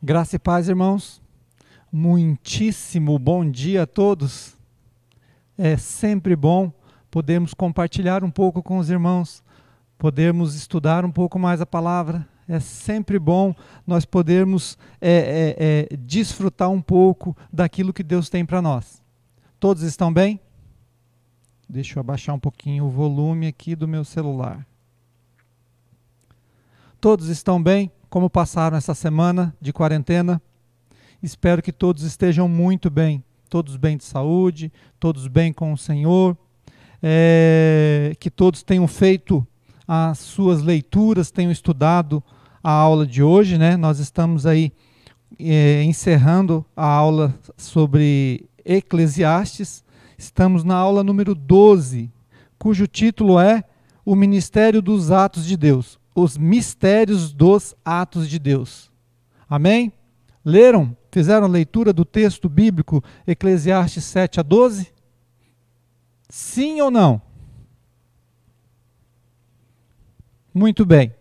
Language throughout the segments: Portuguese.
Graça e paz, irmãos. Muitíssimo bom dia a todos. É sempre bom podermos compartilhar um pouco com os irmãos, podermos estudar um pouco mais a palavra. É sempre bom nós podermos desfrutar um pouco daquilo que Deus tem para nós. Todos estão bem? Deixa eu abaixar um pouquinho o volume aqui do meu celular. Todos estão bem? Como passaram essa semana de quarentena? Espero que todos estejam muito bem. Todos bem de saúde, todos bem com o Senhor. Que todos tenham feito as suas leituras, tenham estudado a aula de hoje, né? Nós estamos aí encerrando a aula sobre Eclesiastes. Estamos na aula número 12, cujo título é O Ministério dos Atos de Deus. Os mistérios dos atos de Deus. Amém? Leram? Fizeram a leitura do texto bíblico Eclesiastes 7 a 12? Sim ou não? Muito bem.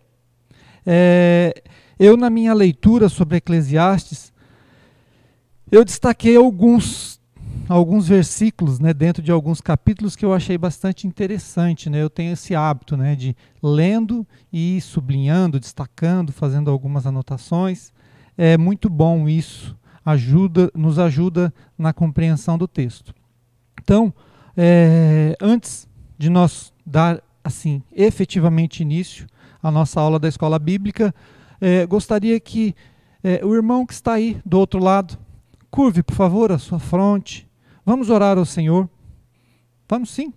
Eu, na minha leitura sobre Eclesiastes, eu destaquei alguns versículos, né, dentro de alguns capítulos que eu achei bastante interessante, né? Eu tenho esse hábito, né, de lendo e sublinhando, destacando, fazendo algumas anotações. É muito bom isso, nos ajuda na compreensão do texto. Então, antes de nós dar assim efetivamente início à nossa aula da escola bíblica, gostaria que o irmão que está aí do outro lado curve, por favor, a sua fronte. Vamos orar ao Senhor? Vamos sim.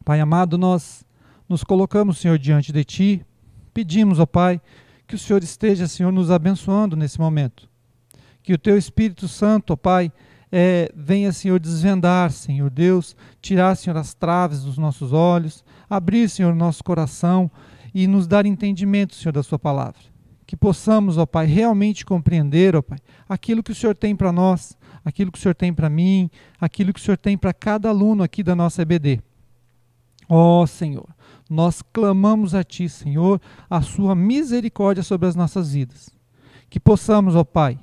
Pai amado, nós nos colocamos, Senhor, diante de Ti. Pedimos, ó Pai, que o Senhor esteja, Senhor, nos abençoando nesse momento. Que o Teu Espírito Santo, ó Pai, venha, Senhor, desvendar, Senhor Deus, tirar, Senhor, as traves dos nossos olhos, abrir, Senhor, nosso coração e nos dar entendimento, Senhor, da Sua palavra. Que possamos, ó Pai, realmente compreender, ó Pai, aquilo que o Senhor tem para nós, aquilo que o Senhor tem para mim, aquilo que o Senhor tem para cada aluno aqui da nossa EBD. Ó Senhor, nós clamamos a Ti, Senhor, a Sua misericórdia sobre as nossas vidas. Que possamos, ó Pai,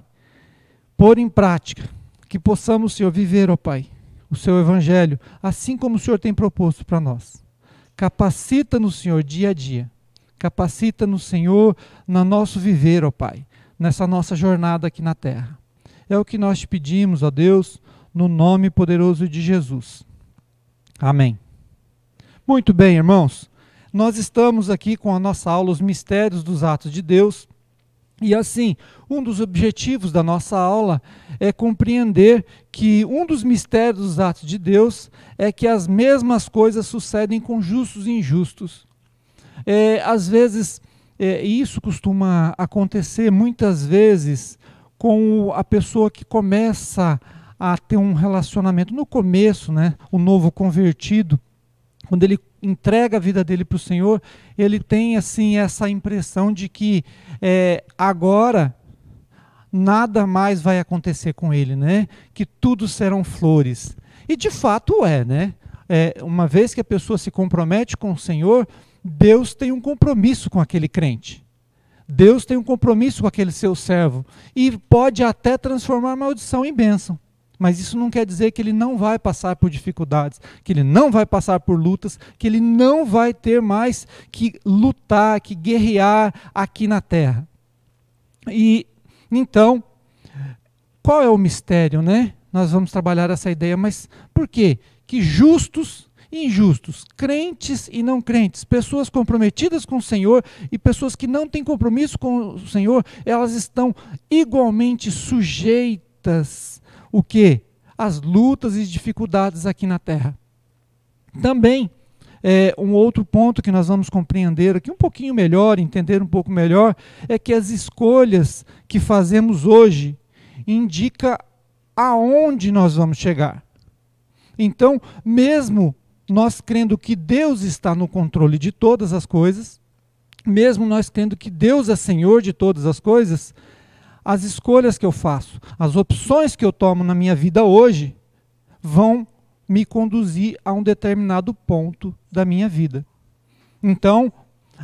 pôr em prática, que possamos, Senhor, viver, ó Pai, o Seu Evangelho, assim como o Senhor tem proposto para nós. Capacita-nos, Senhor, dia a dia. Capacita-nos, Senhor, no nosso viver, ó Pai, nessa nossa jornada aqui na terra. É o que nós te pedimos, ó Deus, no nome poderoso de Jesus. Amém. Muito bem, irmãos. Nós estamos aqui com a nossa aula, Os Mistérios dos Atos de Deus. E assim, um dos objetivos da nossa aula é compreender que um dos mistérios dos atos de Deus é que as mesmas coisas sucedem com justos e injustos. Às vezes, isso costuma acontecer muitas vezes com a pessoa que começa a ter um relacionamento. No começo, né, o novo convertido, quando ele entrega a vida dele para o Senhor, ele tem assim essa impressão de que agora nada mais vai acontecer com ele, né? Que tudo serão flores. E de fato né? Uma vez que a pessoa se compromete com o Senhor, Deus tem um compromisso com aquele crente. Deus tem um compromisso com aquele seu servo. E pode até transformar maldição em bênção. Mas isso não quer dizer que ele não vai passar por dificuldades, que ele não vai passar por lutas, que ele não vai ter mais que lutar, que guerrear aqui na terra. E então, qual é o mistério, né? Nós vamos trabalhar essa ideia, mas por quê? Que justos e injustos, crentes e não crentes, pessoas comprometidas com o Senhor e pessoas que não têm compromisso com o Senhor, elas estão igualmente sujeitas o quê? As lutas e dificuldades aqui na terra. Também, um outro ponto que nós vamos compreender aqui um pouquinho melhor, entender um pouco melhor, é que as escolhas que fazemos hoje indicam aonde nós vamos chegar. Então, mesmo nós crendo que Deus está no controle de todas as coisas, mesmo nós crendo que Deus é Senhor de todas as coisas, as escolhas que eu faço, as opções que eu tomo na minha vida hoje, vão me conduzir a um determinado ponto da minha vida. Então,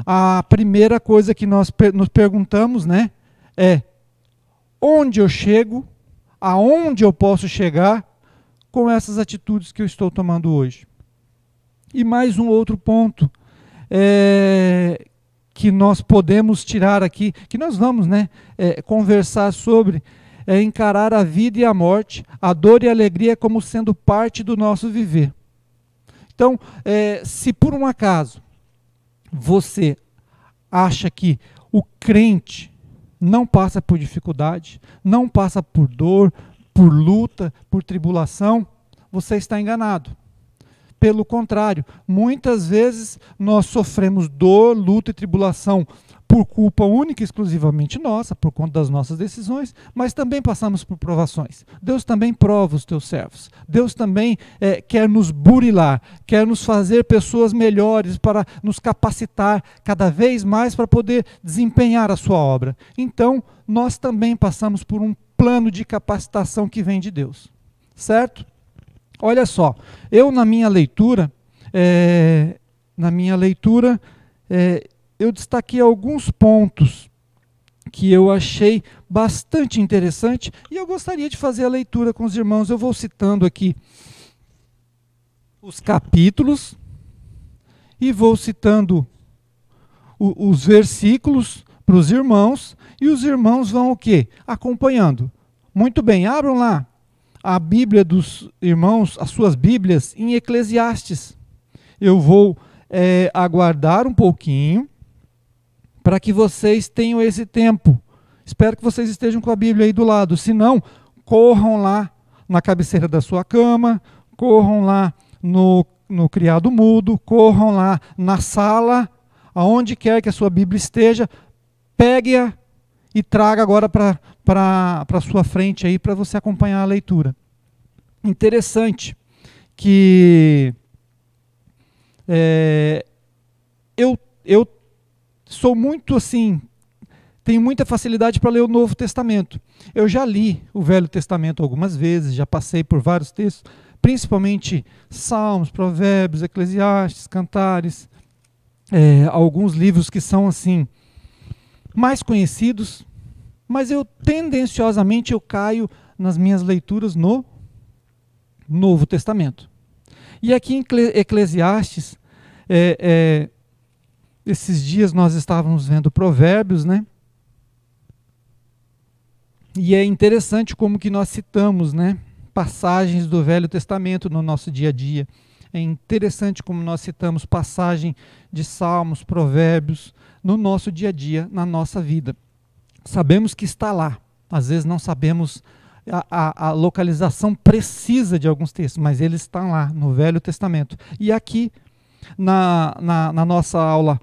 a primeira coisa que nós nos perguntamos, né, é onde eu chego, aonde eu posso chegar com essas atitudes que eu estou tomando hoje. E mais um outro ponto que nós podemos tirar aqui, que nós vamos conversar sobre, é encarar a vida e a morte, a dor e a alegria como sendo parte do nosso viver. Então, se por um acaso você acha que o crente não passa por dificuldade, não passa por dor, por luta, por tribulação, você está enganado. Pelo contrário, muitas vezes nós sofremos dor, luta e tribulação por culpa única e exclusivamente nossa, por conta das nossas decisões, mas também passamos por provações. Deus também prova os teus servos. Deus também quer nos burilar, quer nos fazer pessoas melhores, para nos capacitar cada vez mais para poder desempenhar a sua obra. Então, nós também passamos por um plano de capacitação que vem de Deus. Certo? Olha só, eu na minha leitura, eu destaquei alguns pontos que eu achei bastante interessante e eu gostaria de fazer a leitura com os irmãos. Eu vou citando aqui os capítulos e vou citando os versículos para os irmãos e os irmãos vão o quê? Acompanhando. Muito bem, abram lá a Bíblia dos irmãos, as suas Bíblias em Eclesiastes. Eu vou aguardar um pouquinho para que vocês tenham esse tempo. Espero que vocês estejam com a Bíblia aí do lado. Se não, corram lá na cabeceira da sua cama, corram lá no criado mudo, corram lá na sala, aonde quer que a sua Bíblia esteja, pegue-a e traga agora para a sua frente aí para você acompanhar a leitura. Interessante que eu sou muito assim, tenho muita facilidade para ler o Novo Testamento. Eu já li o Velho Testamento algumas vezes, já passei por vários textos, principalmente Salmos, Provérbios, Eclesiastes, Cantares, alguns livros que são assim mais conhecidos, mas eu tendenciosamente caio nas minhas leituras no Novo Testamento. E aqui em Eclesiastes, esses dias nós estávamos vendo Provérbios, né? E é interessante como que nós citamos, né, passagens do Velho Testamento no nosso dia a dia. É interessante como nós citamos passagem de Salmos, Provérbios, no nosso dia a dia, na nossa vida. Sabemos que está lá. Às vezes não sabemos a localização precisa de alguns textos, mas eles estão lá no Velho Testamento. E aqui, na nossa aula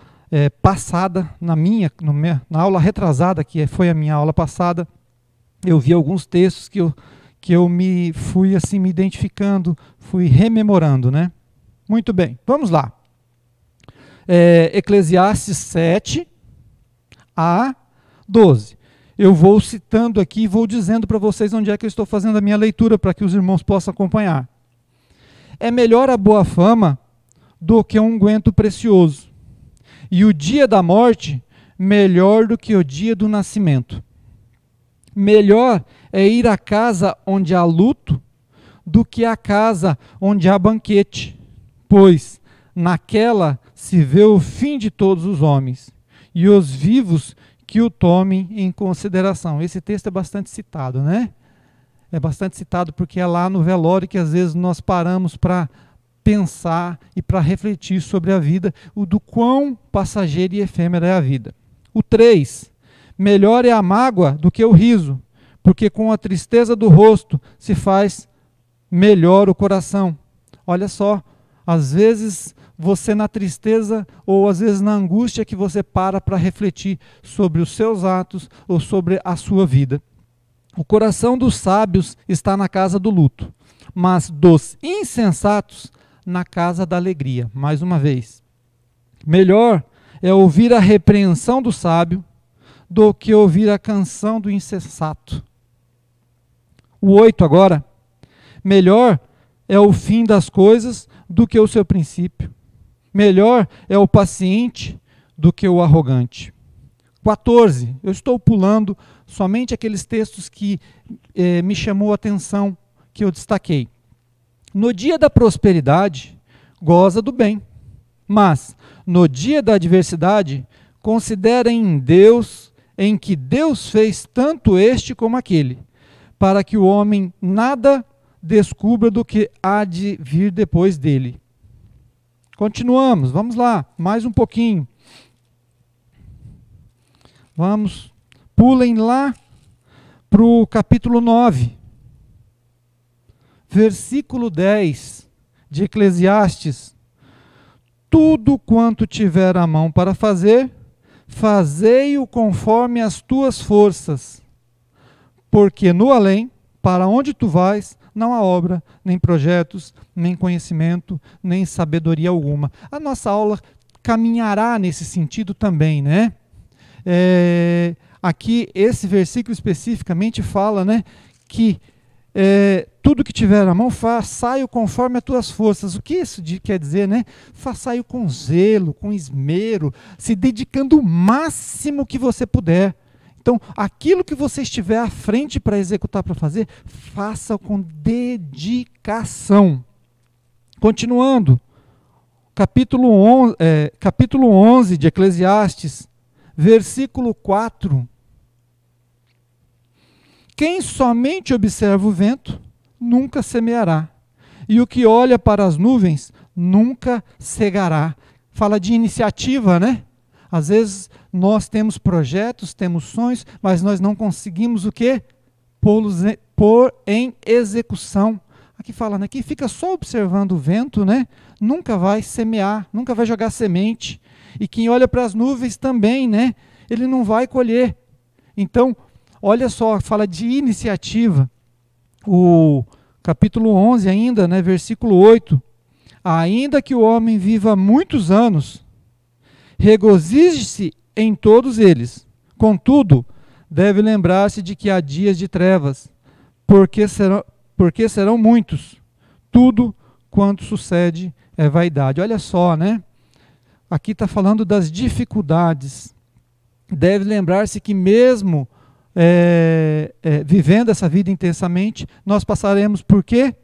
passada, na aula retrasada, que foi a minha aula passada, eu vi alguns textos que eu me fui assim me identificando, fui rememorando, né? Muito bem, vamos lá. Eclesiastes 7 a 12. Eu vou citando aqui e vou dizendo para vocês onde é que eu estou fazendo a minha leitura, para que os irmãos possam acompanhar. É melhor a boa fama do que um unguento precioso, e o dia da morte melhor do que o dia do nascimento. Melhor é ir à casa onde há luto do que à casa onde há banquete, pois naquela se vê o fim de todos os homens, e os vivos que o tomem em consideração. Esse texto é bastante citado, né? É bastante citado porque é lá no velório que às vezes nós paramos para pensar e para refletir sobre a vida, o do quão passageira e efêmera é a vida. O 3, melhor é a mágoa do que o riso, porque com a tristeza do rosto se faz melhor o coração. Olha só, às vezes você na tristeza ou às vezes na angústia que você para refletir sobre os seus atos ou sobre a sua vida. O coração dos sábios está na casa do luto, mas dos insensatos na casa da alegria. Mais uma vez, melhor é ouvir a repreensão do sábio do que ouvir a canção do insensato. O 8 agora, melhor é o fim das coisas do que o seu princípio. Melhor é o paciente do que o arrogante. 14. Eu estou pulando somente aqueles textos que me chamou a atenção, que eu destaquei. No dia da prosperidade, goza do bem, mas no dia da adversidade, considera em Deus, em que Deus fez tanto este como aquele, para que o homem nada descubra do que há de vir depois dele. Continuamos, vamos lá, mais um pouquinho. Vamos, pulem lá para o capítulo 9, versículo 10 de Eclesiastes. Tudo quanto tiver a mão para fazer, fazei-o conforme as tuas forças, porque no além, para onde tu vais, não há obra, nem projetos, nem conhecimento, nem sabedoria alguma. A nossa aula caminhará nesse sentido também, né? Aqui, esse versículo especificamente fala, né, que tudo que tiver à mão, façai-o conforme as tuas forças. O que isso quer dizer, né? Façai-o com zelo, com esmero, se dedicando o máximo que você puder. Então, aquilo que você estiver à frente para executar, para fazer, faça com dedicação. Continuando, capítulo 11 de Eclesiastes, versículo 4. Quem somente observa o vento, nunca semeará, e o que olha para as nuvens, nunca cegará. Fala de iniciativa, né? Às vezes nós temos projetos, temos sonhos, mas nós não conseguimos o quê? Pôr em execução. Aqui fala, né? Quem fica só observando o vento, né? Nunca vai semear, nunca vai jogar semente. E quem olha para as nuvens também, né? Ele não vai colher. Então, olha só, fala de iniciativa. O capítulo 11 ainda, né, versículo 8. Ainda que o homem viva muitos anos, regozije-se em todos eles. Contudo, deve lembrar-se de que há dias de trevas, porque serão muitos. Tudo quanto sucede é vaidade. Olha só, né? Aqui está falando das dificuldades. Deve lembrar-se que mesmo vivendo essa vida intensamente, nós passaremos por quê?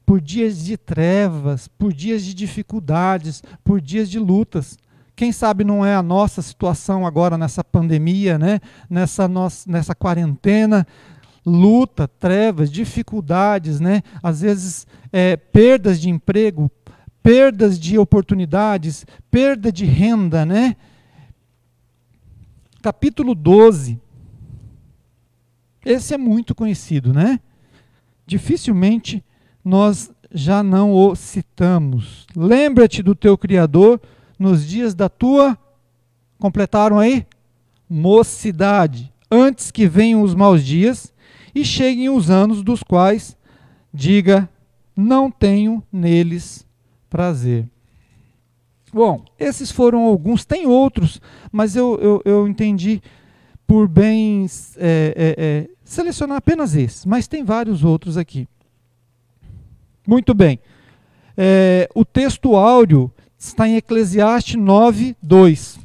Por dias de trevas, por dias de dificuldades, por dias de lutas. Quem sabe não é a nossa situação agora nessa pandemia, né? Nessa quarentena, luta, trevas, dificuldades, né? Às vezes perdas de emprego, perdas de oportunidades, perda de renda, né? Capítulo 12. Esse é muito conhecido, né? Dificilmente nós já não o citamos. Lembra-te do teu Criador nos dias da tua, completaram aí? Mocidade, antes que venham os maus dias e cheguem os anos dos quais diga, não tenho neles prazer. Bom, esses foram alguns, tem outros, mas eu entendi por bem selecionar apenas esses, mas tem vários outros aqui. Muito bem. O texto áureo está em Eclesiastes 9, 2.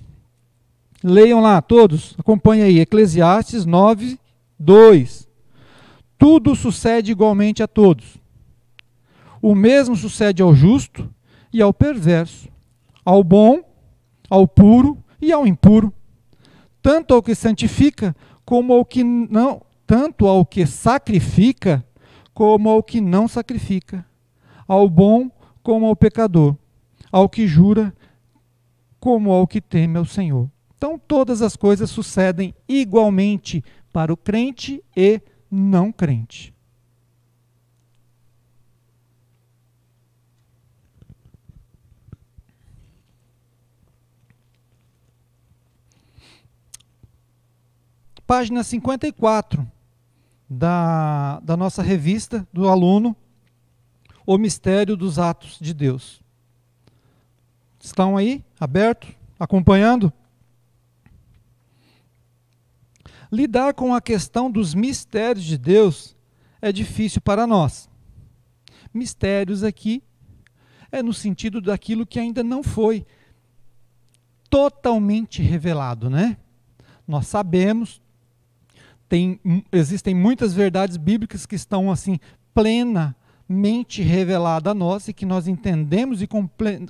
Leiam lá todos, acompanhem aí, Eclesiastes 9, 2. Tudo sucede igualmente a todos. O mesmo sucede ao justo e ao perverso, ao bom, ao puro e ao impuro, tanto ao que santifica como ao que não, tanto ao que sacrifica como ao que não sacrifica, ao bom como ao pecador, ao que jura como ao que teme ao Senhor. Então todas as coisas sucedem igualmente para o crente e não crente. Página 54 da nossa revista do aluno, O Mistério dos Atos de Deus. Estão aí, abertos, acompanhando? Lidar com a questão dos mistérios de Deus é difícil para nós. Mistérios aqui é no sentido daquilo que ainda não foi totalmente revelado, né? nós sabemos, existem muitas verdades bíblicas que estão assim plenamente reveladas a nós e que nós entendemos e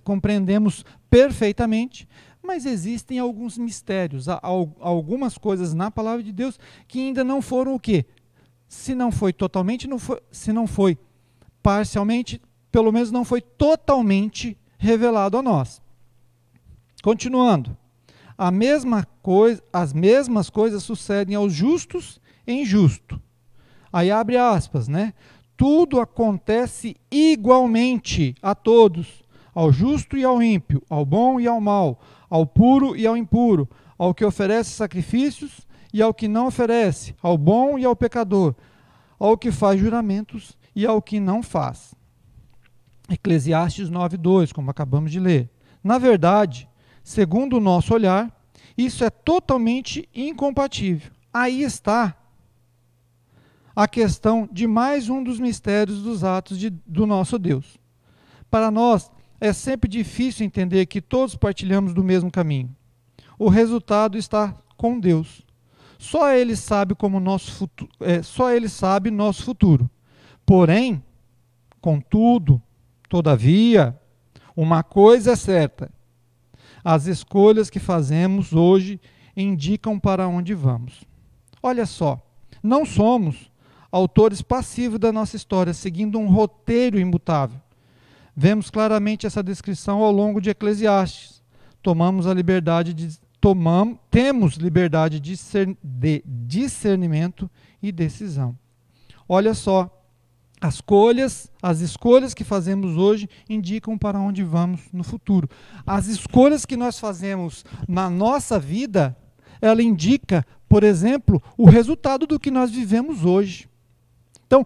compreendemos perfeitamente, mas existem alguns mistérios, algumas coisas na palavra de Deus que ainda não foram o quê? Se não foi totalmente, se não foi parcialmente, pelo menos não foi totalmente revelado a nós. Continuando. As mesmas coisas sucedem aos justos e injustos. Aí abre aspas, né? Tudo acontece igualmente a todos, ao justo e ao ímpio, ao bom e ao mau, ao puro e ao impuro, ao que oferece sacrifícios e ao que não oferece, ao bom e ao pecador, ao que faz juramentos e ao que não faz. Eclesiastes 9:2, como acabamos de ler. Na verdade, segundo o nosso olhar, isso é totalmente incompatível. Aí está a questão de mais um dos mistérios dos atos do nosso Deus. Para nós, é sempre difícil entender que todos partilhamos do mesmo caminho. O resultado está com Deus. Só Ele sabe nosso futuro. Porém, contudo, todavia, uma coisa é certa: as escolhas que fazemos hoje indicam para onde vamos. Olha só, não somos autores passivos da nossa história, seguindo um roteiro imutável. Vemos claramente essa descrição ao longo de Eclesiastes. Temos liberdade de discernimento e decisão. Olha só, as escolhas que fazemos hoje indicam para onde vamos no futuro. As escolhas que nós fazemos na nossa vida, ela indica, por exemplo, o resultado do que nós vivemos hoje. Então,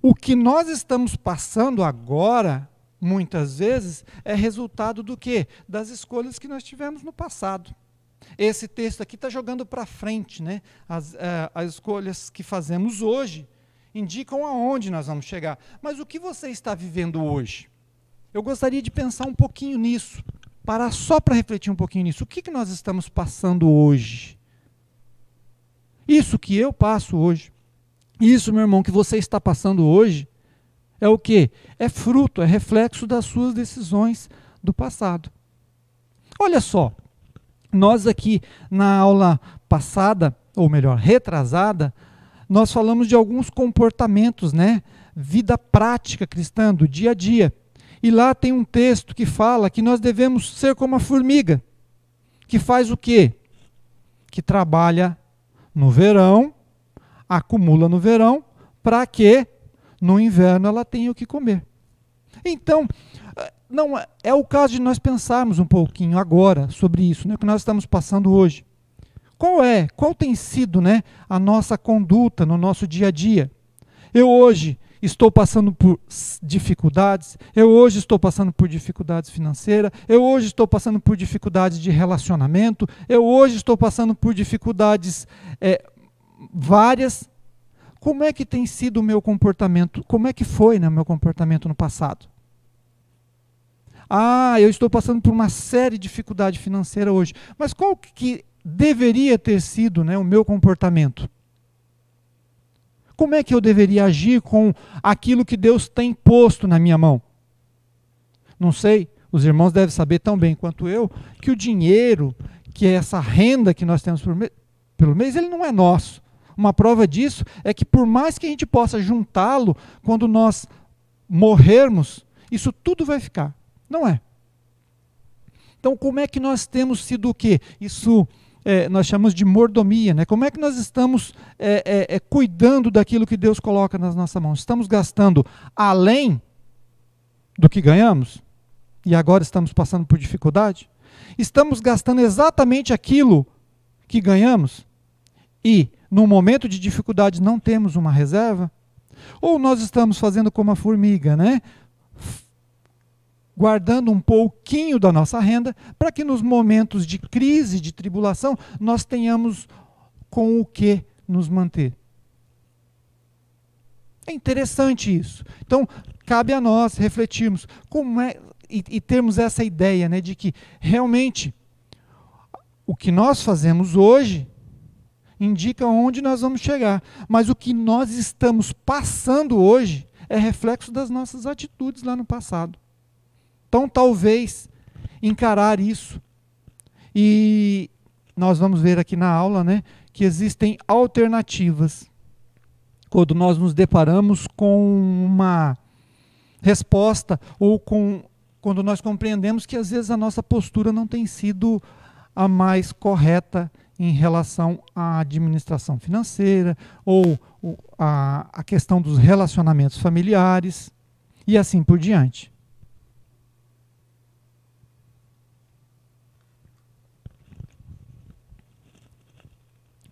o que nós estamos passando agora, muitas vezes, é resultado do quê? Das escolhas que nós tivemos no passado. Esse texto aqui está jogando para frente, né? As escolhas que fazemos hoje indicam aonde nós vamos chegar. Mas o que você está vivendo hoje? Eu gostaria de pensar um pouquinho nisso, parar só para refletir um pouquinho nisso. O que nós estamos passando hoje? Isso que eu passo hoje, isso, meu irmão, que você está passando hoje, é o quê? É fruto, é reflexo das suas decisões do passado. Olha só, nós aqui na aula passada, ou melhor, retrasada, nós falamos de alguns comportamentos, né? Vida prática cristã, do dia a dia. E lá tem um texto que fala que nós devemos ser como a formiga, que faz o quê? Que trabalha no verão, acumula no verão, para que no inverno ela tenha o que comer. Então, não é o caso de nós pensarmos um pouquinho agora sobre isso, né, que nós estamos passando hoje. Qual tem sido, né, a nossa conduta no nosso dia a dia? Eu hoje estou passando por dificuldades, eu hoje estou passando por dificuldades financeiras, eu hoje estou passando por dificuldades de relacionamento, eu hoje estou passando por dificuldades várias. Como é que tem sido o meu comportamento? Como é que foi, né, o meu comportamento no passado? Eu estou passando por uma série de dificuldades financeiras hoje. Mas qual que deveria ter sido, né, o meu comportamento? Como é que eu deveria agir com aquilo que Deus tem posto na minha mão? Não sei, os irmãos devem saber tão bem quanto eu, que o dinheiro, que é essa renda que nós temos pelo mês, ele não é nosso. Uma prova disso é que por mais que a gente possa juntá-lo, quando nós morrermos, isso tudo vai ficar. Não é. Então, como é que nós temos sido o quê? Isso nós chamamos de mordomia, né? Como é que nós estamos cuidando daquilo que Deus coloca nas nossas mãos? Estamos gastando além do que ganhamos? E agora estamos passando por dificuldade? Estamos gastando exatamente aquilo que ganhamos? E, no momento de dificuldade, não temos uma reserva? Ou nós estamos fazendo como a formiga, né? Guardando um pouquinho da nossa renda, para que nos momentos de crise, de tribulação, nós tenhamos com o que nos manter. É interessante isso. Então, cabe a nós refletirmos e termos essa ideia, né, de que realmente o que nós fazemos hoje indica onde nós vamos chegar. Mas o que nós estamos passando hoje é reflexo das nossas atitudes lá no passado. Então, talvez, encarar isso. E nós vamos ver aqui na aula, né, que existem alternativas quando nós nos deparamos com uma resposta ou quando nós compreendemos que às vezes a nossa postura não tem sido a mais correta em relação à administração financeira ou a questão dos relacionamentos familiares e assim por diante.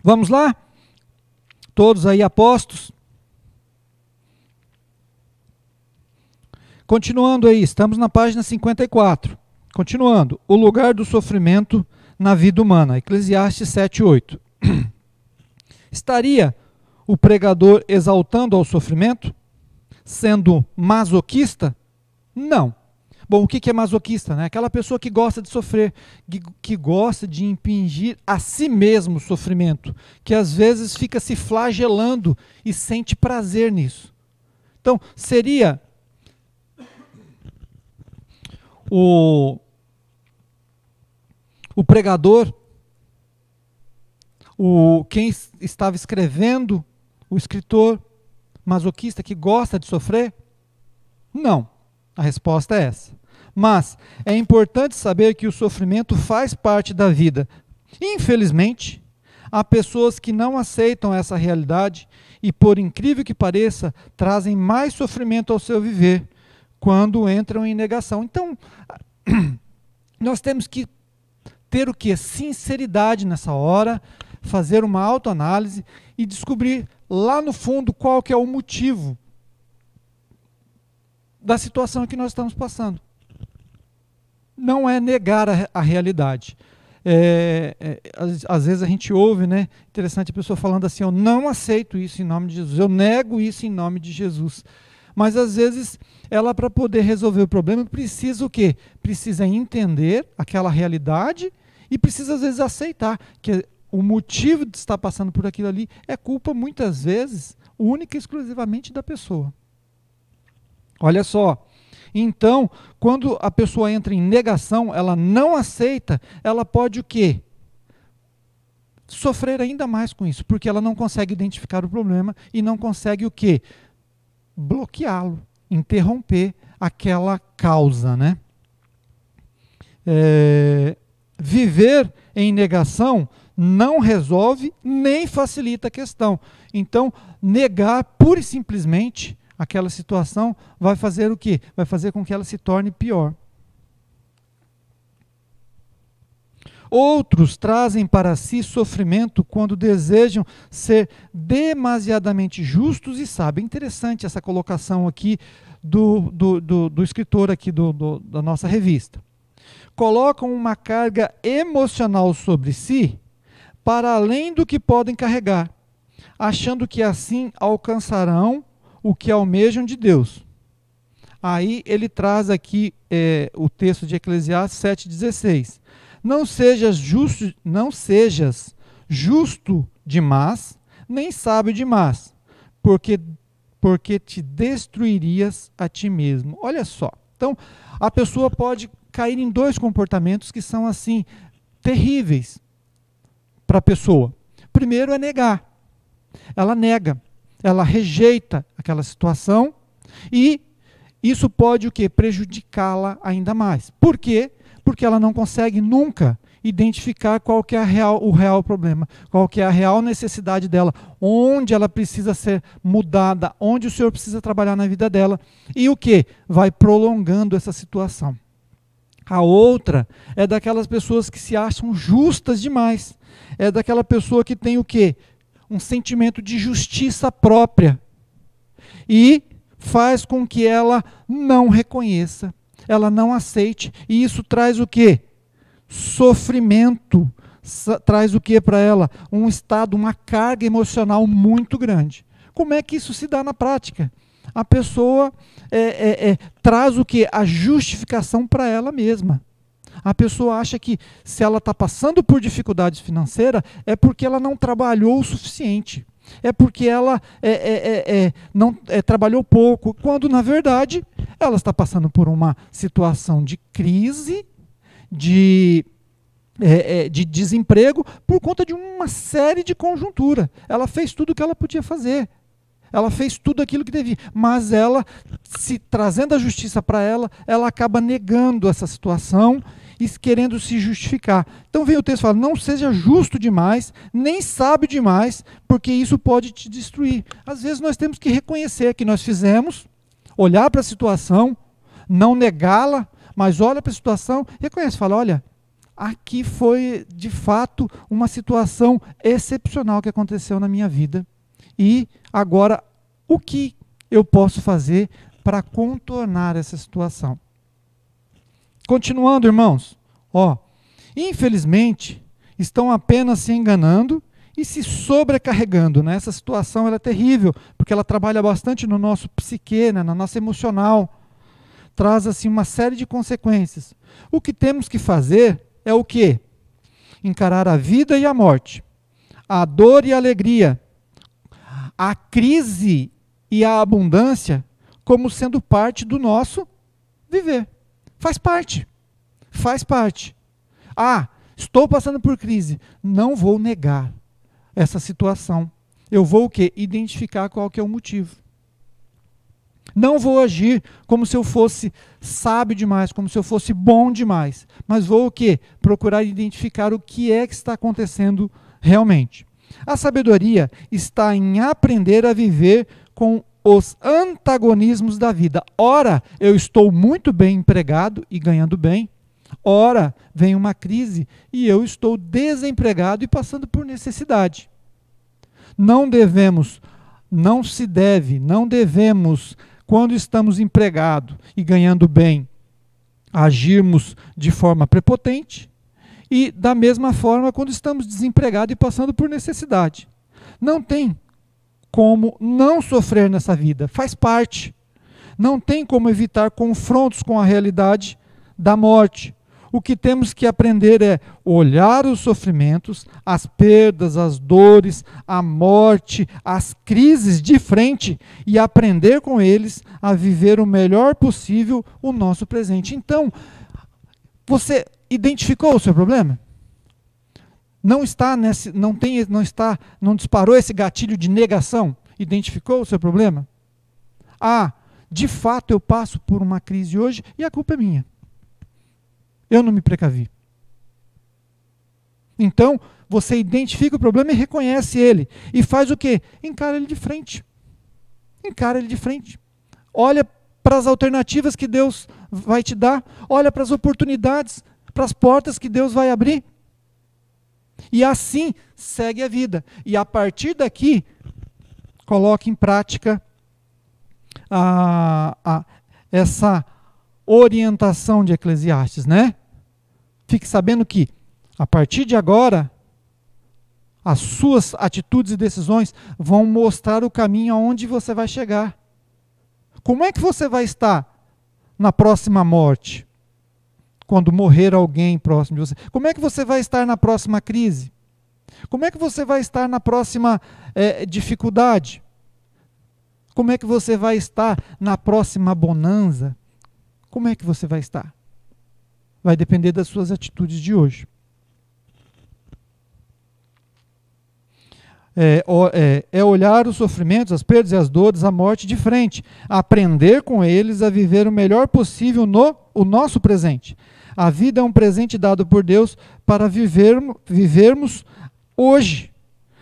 Vamos lá? Todos aí apostos? Continuando aí, estamos na página 54. Continuando, o lugar do sofrimento na vida humana, Eclesiastes 7:8. Estaria o pregador exaltando ao sofrimento? Sendo masoquista? Não. Bom, o que é masoquista? Né? Aquela pessoa que gosta de sofrer, que gosta de impingir a si mesmo o sofrimento, que às vezes fica se flagelando e sente prazer nisso. Então, seria o pregador, quem estava escrevendo, o escritor masoquista que gosta de sofrer? Não. A resposta é essa. Mas é importante saber que o sofrimento faz parte da vida. Infelizmente, há pessoas que não aceitam essa realidade e, por incrível que pareça, trazem mais sofrimento ao seu viver quando entram em negação. Então, nós temos que ter o quê? Sinceridade nessa hora, fazer uma autoanálise e descobrir lá no fundo qual que é o motivo da situação que nós estamos passando. Não é negar a realidade. Às vezes a gente ouve, né? Interessante a pessoa falando assim, eu não aceito isso em nome de Jesus, eu nego isso em nome de Jesus. Mas às vezes ela, para poder resolver o problema, precisa o quê? Precisa entender aquela realidade e precisa às vezes aceitar que o motivo de estar passando por aquilo ali é culpa muitas vezes única e exclusivamente da pessoa. Olha só, então, quando a pessoa entra em negação, ela não aceita, ela pode o quê? Sofrer ainda mais com isso, porque ela não consegue identificar o problema e não consegue o quê? Bloqueá-lo, interromper aquela causa, né? Viver em negação não resolve nem facilita a questão. Então, negar pura e simplesmente aquela situação vai fazer o quê? Vai fazer com que ela se torne pior. Outros trazem para si sofrimento quando desejam ser demasiadamente justos e sábios. É interessante essa colocação aqui do escritor aqui da nossa revista. Colocam uma carga emocional sobre si para além do que podem carregar, achando que assim alcançarão o que almejam de Deus. Aí ele traz aqui o texto de Eclesiastes 7,16. Não sejas justo demais, nem sábio demais, porque te destruirias a ti mesmo. Olha só. Então, a pessoa pode cair em dois comportamentos que são assim terríveis para a pessoa. Primeiro é negar. Ela nega, ela rejeita aquela situação e isso pode o quê? Prejudicá-la ainda mais. Por quê? Porque ela não consegue nunca identificar qual que é o real problema, qual que é a real necessidade dela, onde ela precisa ser mudada, onde o Senhor precisa trabalhar na vida dela e o quê? Vai prolongando essa situação. A outra é daquelas pessoas que se acham justas demais. É daquela pessoa que tem o quê? Um sentimento de justiça própria. E faz com que ela não reconheça, ela não aceite. E isso traz o quê? Sofrimento. Traz o quê para ela? Um estado, uma carga emocional muito grande. Como é que isso se dá na prática? A pessoa traz o quê? A justificação para ela mesma. A pessoa acha que se ela está passando por dificuldades financeiras é porque ela não trabalhou o suficiente. É porque ela não trabalhou pouco, quando na verdade ela está passando por uma situação de crise, de desemprego, por conta de uma série de conjuntura. Ela fez tudo o que ela podia fazer. Ela fez tudo aquilo que devia, mas ela, se trazendo a justiça para ela, ela acaba negando essa situação e querendo se justificar. Então vem o texto e fala, não seja justo demais, nem sábio demais, porque isso pode te destruir. Às vezes nós temos que reconhecer que nós fizemos, olhar para a situação, não negá-la, mas olha para a situação, reconhece, fala, olha, aqui foi de fato uma situação excepcional que aconteceu na minha vida. E agora, o que eu posso fazer para contornar essa situação? Continuando, irmãos, infelizmente, estão apenas se enganando e se sobrecarregando. Né? Essa situação ela é terrível, porque ela trabalha bastante no nosso psique, né? Na nossa emocional. Traz assim uma série de consequências. O que temos que fazer é o quê? Encarar a vida e a morte, a dor e a alegria, a crise e a abundância como sendo parte do nosso viver. Faz parte. Faz parte. Estou passando por crise. Não vou negar essa situação. Eu vou o quê? Identificar qual que é o motivo. Não vou agir como se eu fosse sábio demais, como se eu fosse bom demais. Mas vou o quê? Procurar identificar o que é que está acontecendo realmente. A sabedoria está em aprender a viver com os antagonismos da vida. Ora, eu estou muito bem empregado e ganhando bem. Ora, vem uma crise e eu estou desempregado e passando por necessidade. Não devemos, quando estamos empregados e ganhando bem, agirmos de forma prepotente. E, da mesma forma, quando estamos desempregados e passando por necessidade. Não tem como não sofrer nessa vida, faz parte. Não tem como evitar confrontos com a realidade da morte. O que temos que aprender é olhar os sofrimentos, as perdas, as dores, a morte, as crises de frente e aprender com eles a viver o melhor possível o nosso presente. Então, você identificou o seu problema? Não disparou esse gatilho de negação? Identificou o seu problema? De fato eu passo por uma crise hoje e a culpa é minha. Eu não me precavi. Então, você identifica o problema e reconhece ele. E faz o quê? Encara ele de frente. Encara ele de frente. Olha para as alternativas que Deus vai te dar. Olha para as oportunidades, para as portas que Deus vai abrir. E assim segue a vida. E a partir daqui, coloque em prática essa orientação de Eclesiastes, né? Fique sabendo que, a partir de agora, as suas atitudes e decisões vão mostrar o caminho aonde você vai chegar. Como é que você vai estar na próxima morte? Quando morrer alguém próximo de você. Como é que você vai estar na próxima crise? Como é que você vai estar na próxima dificuldade? Como é que você vai estar na próxima bonança? Como é que você vai estar? Vai depender das suas atitudes de hoje. Olhar os sofrimentos, as perdas e as dores, a morte de frente. Aprender com eles a viver o melhor possível o nosso presente. A vida é um presente dado por Deus para vivermos hoje.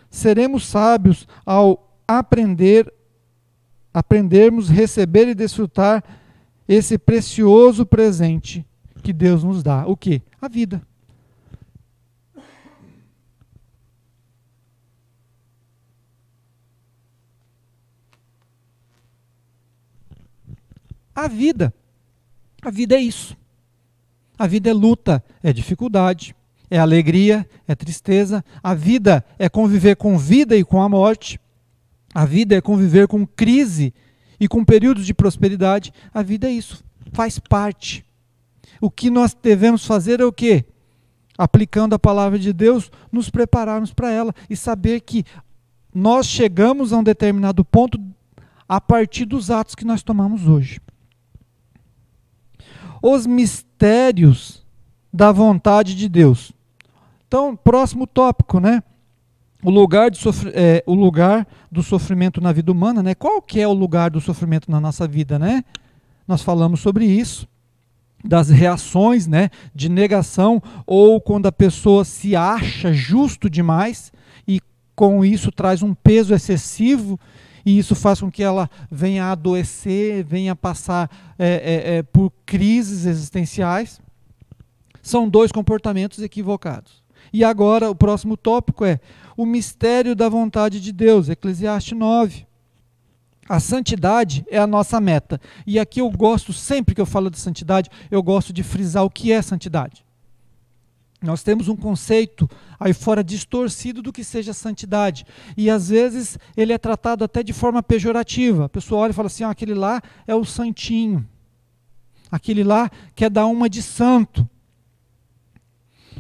Seremos sábios ao aprendermos, receber e desfrutar esse precioso presente que Deus nos dá. O quê? A vida. A vida. A vida é isso. A vida é luta, é dificuldade, é alegria, é tristeza. A vida é conviver com vida e com a morte. A vida é conviver com crise e com períodos de prosperidade. A vida é isso, faz parte. O que nós devemos fazer é o quê? Aplicando a palavra de Deus, nos prepararmos para ela e saber que nós chegamos a um determinado ponto a partir dos atos que nós tomamos hoje. Os mistérios da vontade de Deus. Então, próximo tópico, né? O lugar do sofrimento na vida humana, né? Qual que é o lugar do sofrimento na nossa vida, né? Nós falamos sobre isso, das reações, né, de negação, ou quando a pessoa se acha justo demais e com isso traz um peso excessivo e isso faz com que ela venha a adoecer, venha a passar por crises existenciais. São dois comportamentos equivocados. E agora o próximo tópico é o mistério da vontade de Deus, Eclesiastes 9. A santidade é a nossa meta. E aqui eu gosto, sempre que eu falo de santidade, eu gosto de frisar o que é santidade. Nós temos um conceito aí fora distorcido do que seja santidade. E às vezes ele é tratado até de forma pejorativa. A pessoa olha e fala assim, aquele lá é o santinho. Aquele lá quer dar uma de santo.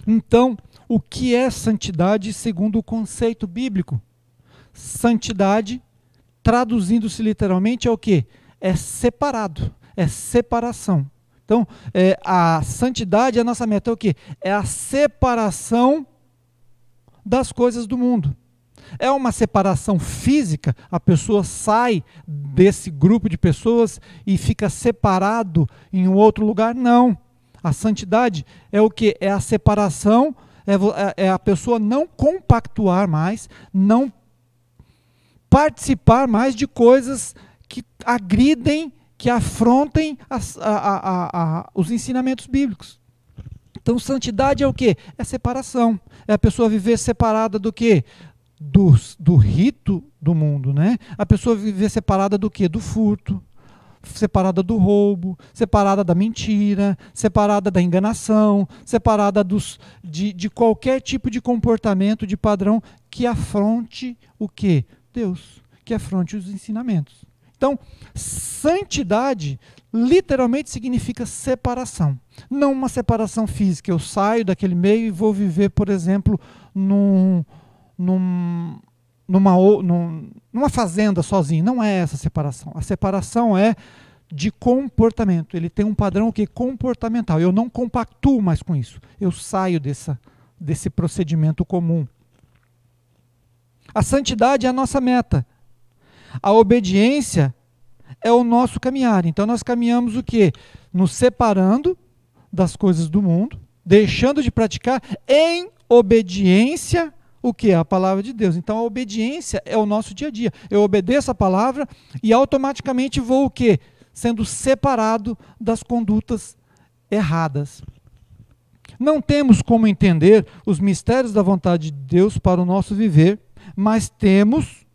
Então, o que é santidade segundo o conceito bíblico? Santidade, traduzindo-se literalmente, é o quê? É separado, é separação. Então, a santidade, a nossa meta é o quê? É a separação das coisas do mundo. É uma separação física, a pessoa sai desse grupo de pessoas e fica separado em um outro lugar? Não. A santidade é o quê? É a separação, é a pessoa não compactuar mais, não participar mais de coisas que agridem, que afrontem os ensinamentos bíblicos. Então, santidade é o quê? É separação. É a pessoa viver separada do quê? Do rito do mundo, né? A pessoa viver separada do quê? Do furto, separada do roubo, separada da mentira, separada da enganação, separada de qualquer tipo de comportamento, de padrão que afronte o quê? Deus, que afronte os ensinamentos. Então, santidade literalmente significa separação. Não uma separação física. Eu saio daquele meio e vou viver, por exemplo, numa fazenda sozinho. Não é essa separação. A separação é de comportamento. Ele tem um padrão que é comportamental. Eu não compactuo mais com isso. Eu saio desse procedimento comum. A santidade é a nossa meta. A obediência é o nosso caminhar. Então nós caminhamos o quê? Nos separando das coisas do mundo, deixando de praticar em obediência o que? A palavra de Deus. Então a obediência é o nosso dia a dia. Eu obedeço a palavra e automaticamente vou o quê? Sendo separado das condutas erradas. Não temos como entender os mistérios da vontade de Deus para o nosso viver, mas temos,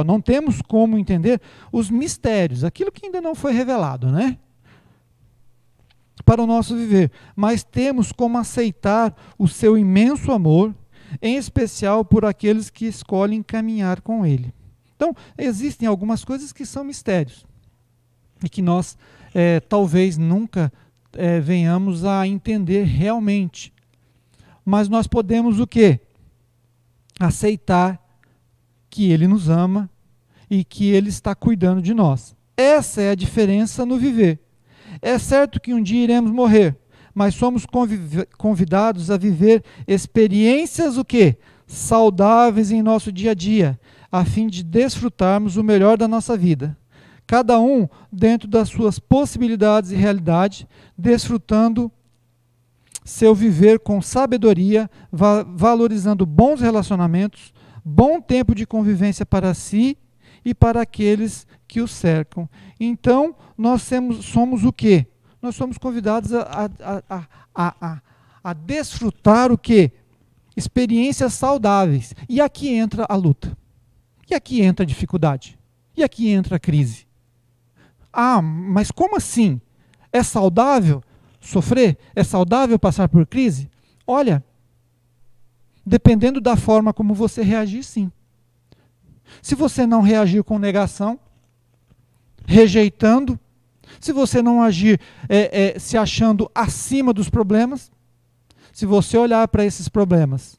não temos como entender os mistérios, aquilo que ainda não foi revelado, né? Para o nosso viver, mas temos como aceitar o seu imenso amor, em especial por aqueles que escolhem caminhar com Ele. Então, existem algumas coisas que são mistérios, e que nós talvez nunca venhamos a entender realmente. Mas nós podemos o quê? Aceitar que Ele nos ama e que Ele está cuidando de nós. Essa é a diferença no viver. É certo que um dia iremos morrer, mas somos convidados a viver experiências o quê? Saudáveis em nosso dia a dia, a fim de desfrutarmos o melhor da nossa vida. Cada um dentro das suas possibilidades e realidade, desfrutando seu viver com sabedoria, valorizando bons relacionamentos, bom tempo de convivência para si e para aqueles que o cercam. Então, nós somos o quê? Nós somos convidados a desfrutar o quê? Experiências saudáveis. E aqui entra a luta. E aqui entra a dificuldade. E aqui entra a crise. Mas como assim? É saudável sofrer? É saudável passar por crise? Olha, dependendo da forma como você reagir, sim. Se você não reagir com negação, rejeitando, Se você não agir se achando acima dos problemas, se você olhar para esses problemas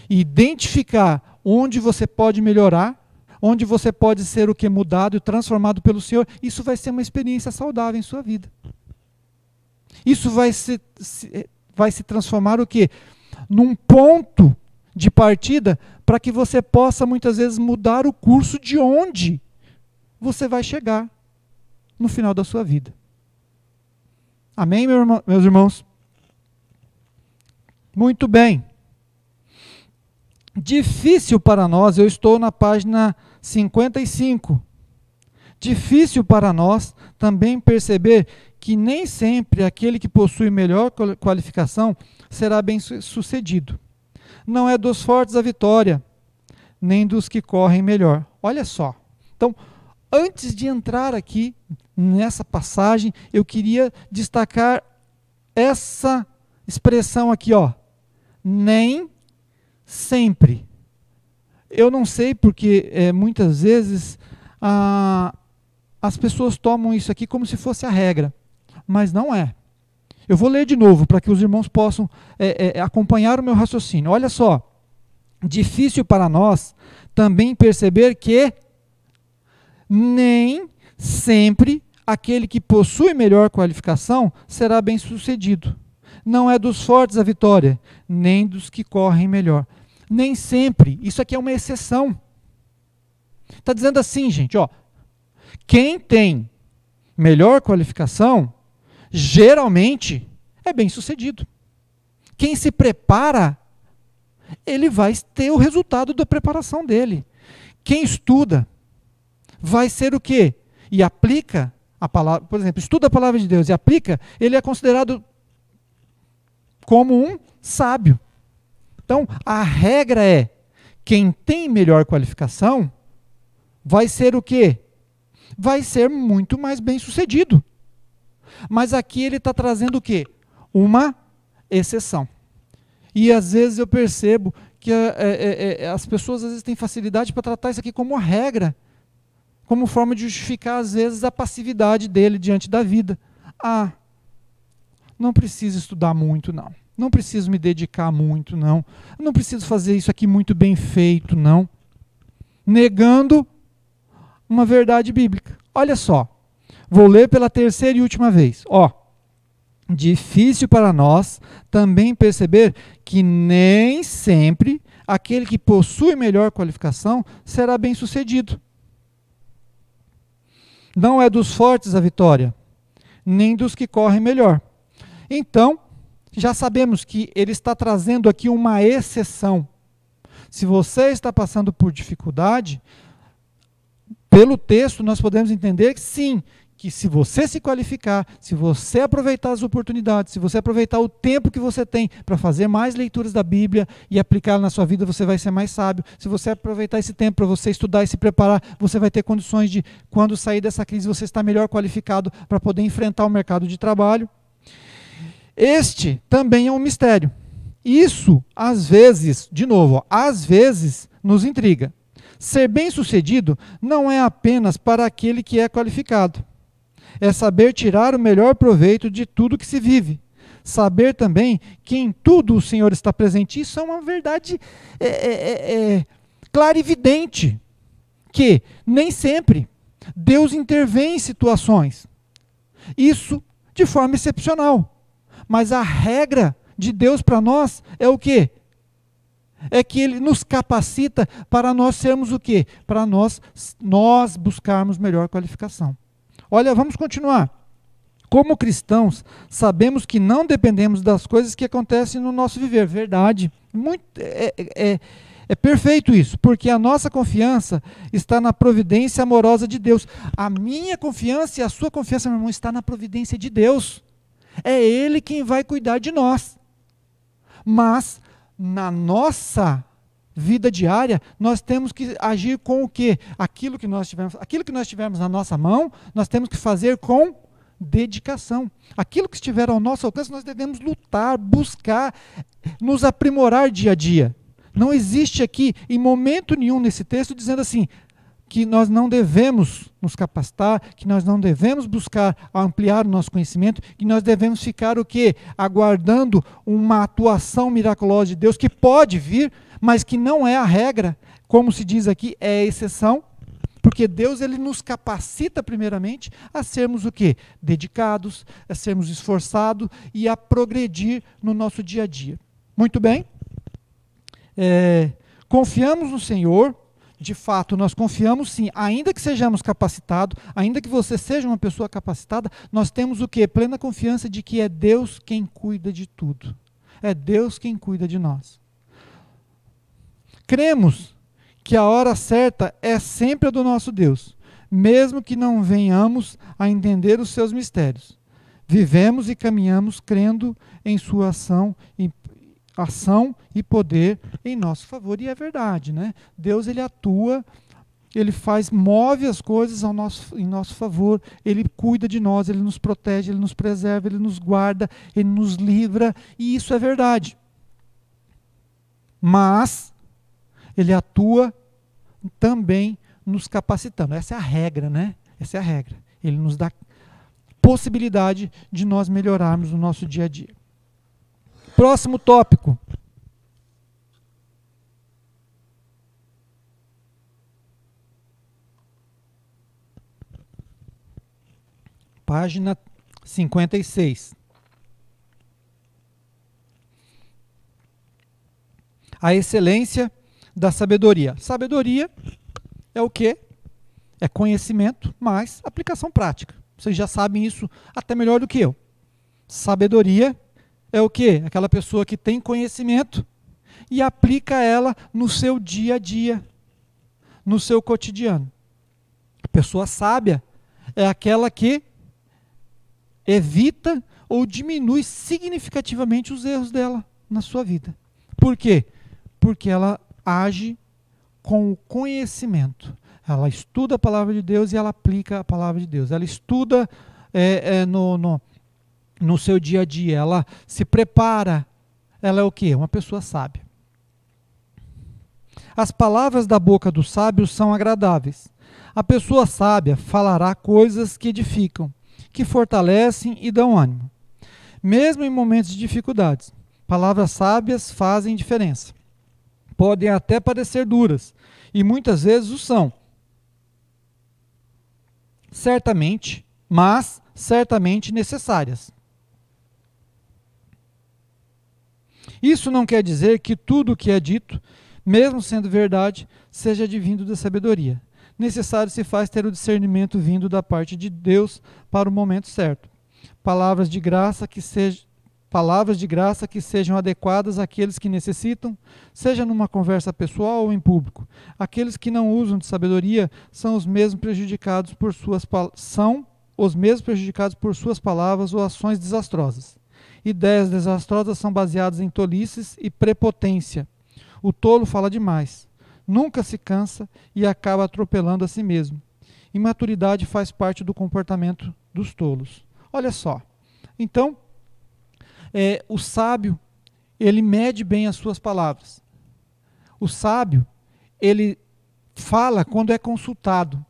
e identificar onde você pode melhorar, onde você pode ser o que mudado e transformado pelo Senhor, isso vai ser uma experiência saudável em sua vida. Isso vai se transformar o quê? Num ponto de partida para que você possa muitas vezes mudar o curso de onde você vai chegar no final da sua vida. Amém, meus irmãos? Muito bem. Difícil para nós, eu estou na página 55. Difícil para nós também perceber que nem sempre aquele que possui melhor qualificação será bem-sucedido. Não é dos fortes a vitória, nem dos que correm melhor. Olha só. Então, antes de entrar aqui nessa passagem, eu queria destacar essa expressão aqui, ó. Nem sempre. Eu não sei porque muitas vezes as pessoas tomam isso aqui como se fosse a regra, mas não é. Eu vou ler de novo para que os irmãos possam acompanhar o meu raciocínio. Olha só. Difícil para nós também perceber que nem sempre aquele que possui melhor qualificação será bem-sucedido. Não é dos fortes a vitória, nem dos que correm melhor. Nem sempre. Isso aqui é uma exceção. Está dizendo assim, gente, ó, quem tem melhor qualificação, geralmente é bem-sucedido. Quem se prepara, ele vai ter o resultado da preparação dele. Quem estuda, vai ser o quê? E aplica a palavra, por exemplo, estuda a palavra de Deus e aplica, ele é considerado como um sábio. Então, a regra é, quem tem melhor qualificação, vai ser o quê? Vai ser muito mais bem-sucedido. Mas aqui ele está trazendo o quê? Uma exceção. E às vezes eu percebo que as pessoas às vezes têm facilidade para tratar isso aqui como uma regra, como forma de justificar às vezes a passividade dele diante da vida. Não preciso estudar muito, não. Não preciso me dedicar muito, não. Não preciso fazer isso aqui muito bem feito, não. Negando uma verdade bíblica. Olha só. Vou ler pela terceira e última vez. Difícil para nós também perceber que nem sempre aquele que possui melhor qualificação será bem-sucedido. Não é dos fortes a vitória, nem dos que correm melhor. Então, já sabemos que ele está trazendo aqui uma exceção. Se você está passando por dificuldade, pelo texto nós podemos entender que sim, que se você se qualificar, se você aproveitar as oportunidades, se você aproveitar o tempo que você tem para fazer mais leituras da Bíblia e aplicá-la na sua vida, você vai ser mais sábio. Se você aproveitar esse tempo para você estudar e se preparar, você vai ter condições de, quando sair dessa crise, você estar melhor qualificado para poder enfrentar o mercado de trabalho. Este também é um mistério. Isso, às vezes, de novo, às vezes nos intriga. Ser bem-sucedido não é apenas para aquele que é qualificado. É saber tirar o melhor proveito de tudo que se vive. Saber também que em tudo o Senhor está presente. Isso é uma verdade clara e evidente. Que nem sempre Deus intervém em situações. Isso de forma excepcional. Mas a regra de Deus para nós é o quê? É que Ele nos capacita para nós sermos o quê? Para nós buscarmos melhor qualificação. Olha, vamos continuar. Como cristãos, sabemos que não dependemos das coisas que acontecem no nosso viver. Verdade. É perfeito isso, porque a nossa confiança está na providência amorosa de Deus. A minha confiança e a sua confiança, meu irmão, está na providência de Deus. É Ele quem vai cuidar de nós. Mas, na nossa vida diária, nós temos que agir com o quê? Aquilo que nós tivermos na nossa mão, nós temos que fazer com dedicação. Aquilo que estiver ao nosso alcance, nós devemos lutar, buscar, nos aprimorar dia a dia. Não existe aqui, em momento nenhum nesse texto, dizendo assim, que nós não devemos nos capacitar, que nós não devemos buscar ampliar o nosso conhecimento, que nós devemos ficar o quê? Aguardando uma atuação miraculosa de Deus, que pode vir, mas que não é a regra, como se diz aqui, é a exceção, porque Deus ele nos capacita primeiramente a sermos o quê? Dedicados, a sermos esforçados e a progredir no nosso dia a dia. Muito bem? Confiamos no Senhor. De fato, nós confiamos sim, ainda que sejamos capacitados, ainda que você seja uma pessoa capacitada, nós temos o quê? Plena confiança de que é Deus quem cuida de tudo. É Deus quem cuida de nós. Cremos que a hora certa é sempre a do nosso Deus, mesmo que não venhamos a entender os seus mistérios. Vivemos e caminhamos crendo em sua ação e poder em nosso favor. E é verdade, né? Deus ele atua, ele move as coisas em nosso favor, ele cuida de nós, ele nos protege, ele nos preserva, ele nos guarda, ele nos livra, e isso é verdade. Mas ele atua também nos capacitando. Essa é a regra, né? Essa é a regra. Ele nos dá possibilidade de nós melhorarmos no nosso dia a dia. Próximo tópico. Página 56. A excelência da sabedoria. Sabedoria é o quê? É conhecimento mais aplicação prática. Vocês já sabem isso até melhor do que eu. Sabedoria é o quê? Aquela pessoa que tem conhecimento e aplica ela no seu dia a dia, no seu cotidiano. A pessoa sábia é aquela que evita ou diminui significativamente os erros dela na sua vida. Por quê? Porque ela age com o conhecimento. Ela estuda a palavra de Deus e ela aplica a palavra de Deus. Ela estuda no seu dia a dia, ela se prepara. Ela é o quê? Uma pessoa sábia. As palavras da boca do sábio são agradáveis. A pessoa sábia falará coisas que edificam, que fortalecem e dão ânimo. Mesmo em momentos de dificuldades, palavras sábias fazem diferença. Podem até parecer duras, e muitas vezes o são. Certamente, mas certamente necessárias. Isso não quer dizer que tudo o que é dito, mesmo sendo verdade, seja advindo da sabedoria. Necessário se faz ter o discernimento vindo da parte de Deus para o momento certo. Palavras de graça que sejam adequadas àqueles que necessitam, seja numa conversa pessoal ou em público. Aqueles que não usam de sabedoria são os mesmos prejudicados por suas palavras ou ações desastrosas. Ideias desastrosas são baseadas em tolices e prepotência. O tolo fala demais, nunca se cansa e acaba atropelando a si mesmo. Imaturidade faz parte do comportamento dos tolos. Olha só. Então, o sábio, ele mede bem as suas palavras. O sábio, ele fala quando é consultado.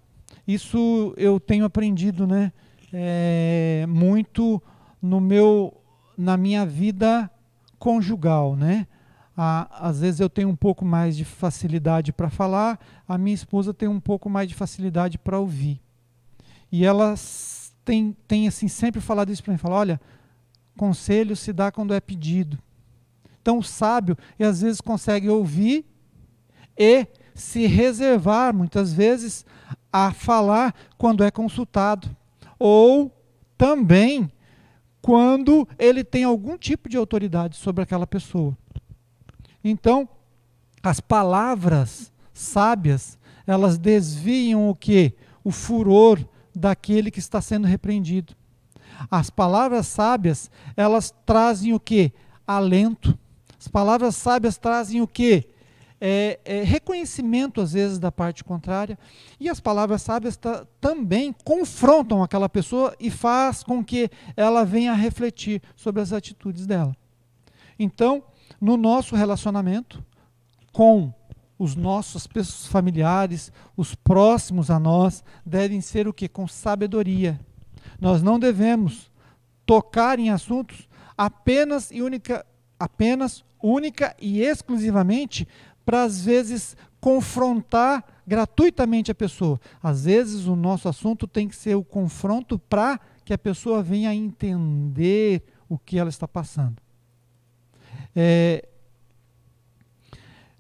Isso eu tenho aprendido, né, muito na minha vida conjugal, né? Às vezes eu tenho um pouco mais de facilidade para falar, a minha esposa tem um pouco mais de facilidade para ouvir. E ela tem assim, sempre falado isso para mim, fala, olha, conselho se dá quando é pedido. Então o sábio, às vezes consegue ouvir e se reservar, muitas vezes, a falar quando é consultado. Ou também quando ele tem algum tipo de autoridade sobre aquela pessoa. Então, as palavras sábias, elas desviam o quê? O furor daquele que está sendo repreendido. As palavras sábias, elas trazem o quê? Alento. As palavras sábias trazem o quê? Reconhecimento, às vezes, da parte contrária. E as palavras sábias também confrontam aquela pessoa e faz com que ela venha a refletir sobre as atitudes dela. Então, no nosso relacionamento com os nossos pessoas familiares, os próximos a nós, devem ser o quê? Com sabedoria. Nós não devemos tocar em assuntos apenas única e exclusivamente para, às vezes, confrontar gratuitamente a pessoa. Às vezes o nosso assunto tem que ser o confronto para que a pessoa venha a entender o que ela está passando.